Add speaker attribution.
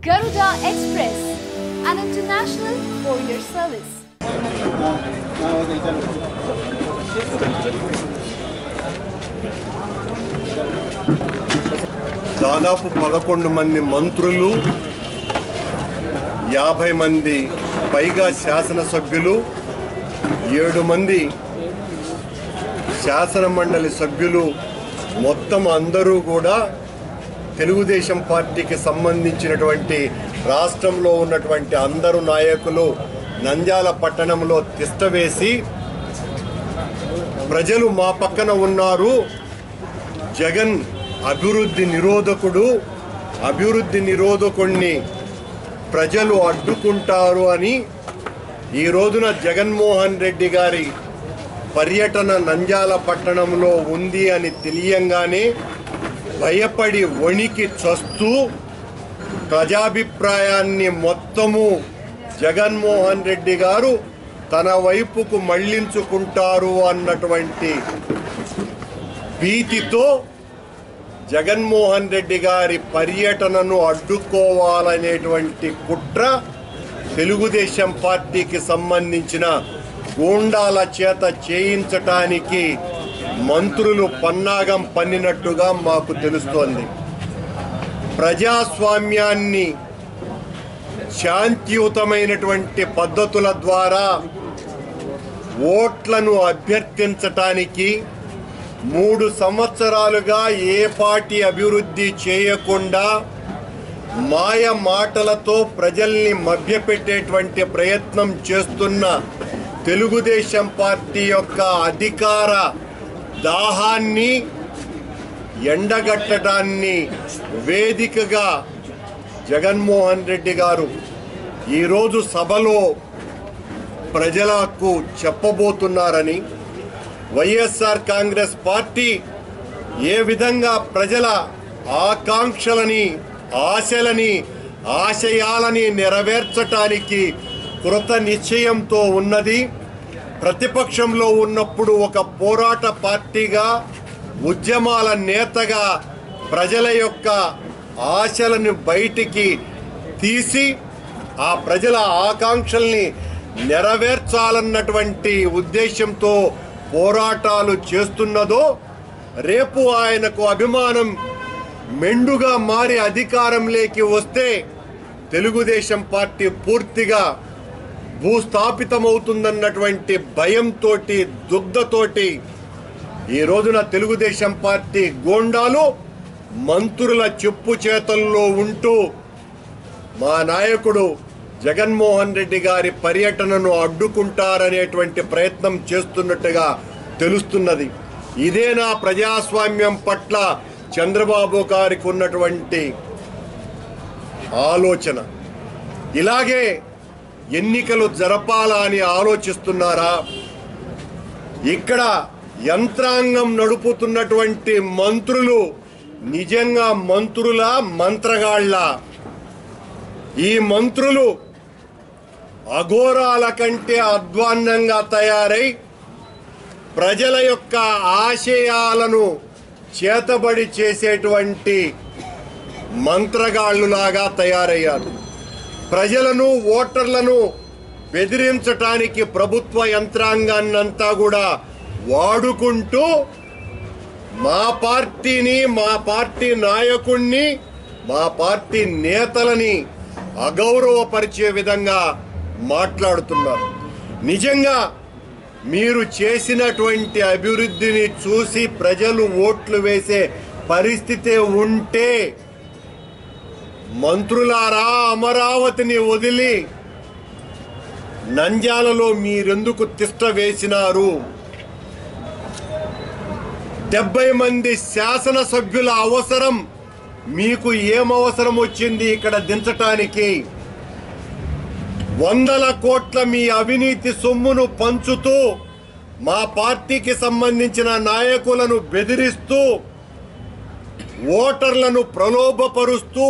Speaker 1: Garuda Express, an international courier service.
Speaker 2: దాదాపు 11 మంది మంత్రులు 50 మంది పైగా శాసనసభ్యులు 7 మంది శాసన మండలి సభ్యులు మొత్తం అందరూ కూడా తెలుగుదేశం పార్టీకి సంబంధించినటువంటి రాష్ట్రంలో ఉన్నటువంటి అందరు నాయకులు నంద్యాల పట్టణంలో తిష్టవేసి ప్రజలు మా పక్కన ఉన్నారు, జగన్ అభివృద్ధి నిరోధకుడిని ప్రజలు అడ్డుకుంటారు అని ఈ రోజున జగన్మోహన్ రెడ్డి గారి పర్యటన నంద్యాల పట్టణంలో ఉంది అని తెలియంగానే భయపడి వణికి చస్తూ ప్రజాభిప్రాయాన్ని మొత్తము జగన్మోహన్ రెడ్డి గారు తన వైపుకు మళ్లించుకుంటారు అన్నటువంటి భీతితో జగన్మోహన్ రెడ్డి గారి పర్యటనను అడ్డుకోవాలనేటువంటి కుట్ర తెలుగుదేశం పార్టీకి సంబంధించిన గూండాల చేత చేయించటానికి మంత్రులు పన్నాగం పన్నినట్టుగా మాకు తెలుస్తోంది. ప్రజాస్వామ్యాన్ని శాంతియుతమైనటువంటి పద్ధతుల ద్వారా ఓట్లను అభ్యర్థించటానికి 3 సంవత్సరాలుగా ఏ పార్టీ అభివృద్ధి చేయకుండా మాయ మాటలతో ప్రజల్ని మభ్యపెట్టేటువంటి ప్రయత్నం చేస్తున్న తెలుగుదేశం పార్టీ యొక్క అధికార దాహాన్ని ఎండగట్టడాన్ని వేదికగా జగన్మోహన్ రెడ్డి గారు ఈరోజు సభలో ప్రజలకు చెప్పబోతున్నారని, వైఎస్ఆర్ కాంగ్రెస్ పార్టీ ఏ విధంగా ప్రజల ఆకాంక్షలని, ఆశలని, ఆశయాలని నెరవేర్చటానికి కృత నిశ్చయంతో ఉన్నది. ప్రతిపక్షంలో ఉన్నప్పుడు ఒక పోరాట పార్టీగా, ఉద్యమాల నేతగా ప్రజల యొక్క ఆశలను బయటికి తీసి ఆ ప్రజల ఆకాంక్షల్ని నెరవేర్చాలన్నటువంటి ఉద్దేశంతో పోరాటాలు చేస్తున్నదో, రేపు ఆయనకు అభిమానం మెండుగా మారి అధికారంలోకి వస్తే తెలుగుదేశం పార్టీ పూర్తిగా భూస్థాపితమవుతుందన్నటువంటి భయంతో, దుగ్ధతోటి ఈ రోజున తెలుగుదేశం పార్టీ గోండాలు మంత్రుల చెప్పు చేతల్లో ఉంటూ మా నాయకుడు జగన్మోహన్ రెడ్డి గారి పర్యటనను అడ్డుకుంటారనేటువంటి ప్రయత్నం చేస్తున్నట్టుగా తెలుస్తున్నది. ఇదేనా ప్రజాస్వామ్యం పట్ల చంద్రబాబు గారికి ఉన్నటువంటి ఆలోచన? ఇలాగే ఎన్నికలు జరపాలా అని ఆలోచిస్తున్నారా? ఇక్కడ యంత్రాంగం నడుపుతున్నటువంటి మంత్రులు నిజంగా మంత్రులా, మంత్రగాళ్ళ? ఈ మంత్రులు అఘోరాల కంటే అధ్వాన్నంగా తయారై ప్రజల యొక్క ఆశయాలను చేతబడి చేసేటువంటి మంత్రగాళ్ళులాగా తయారయ్యారు. ప్రజలను, ఓటర్లను బెదిరించటానికి ప్రభుత్వ యంత్రాంగాన్నంతా కూడా వాడుకుంటూ మా పార్టీని, మా పార్టీ నాయకుణ్ణి, మా పార్టీ నేతలని అగౌరవపరిచే విధంగా మాట్లాడుతున్నారు. నిజంగా మీరు చేసినటువంటి అభివృద్ధిని చూసి ప్రజలు ఓట్లు వేసే పరిస్థితి ఉంటే, మంత్రులారా, అమరావతిని వదిలి నంద్యాలలో మీరెందుకు తిష్ట వేసినారు? 70 మంది శాసనసభ్యుల అవసరం మీకు ఏమవసరం వచ్చింది ఇక్కడ దించటానికి? 100 కోట్ల మీ అవినీతి సొమ్మును పంచుతూ మా పార్టీకి సంబంధించిన నాయకులను బెదిరిస్తూ ఓటర్లను ప్రలోభపరుస్తూ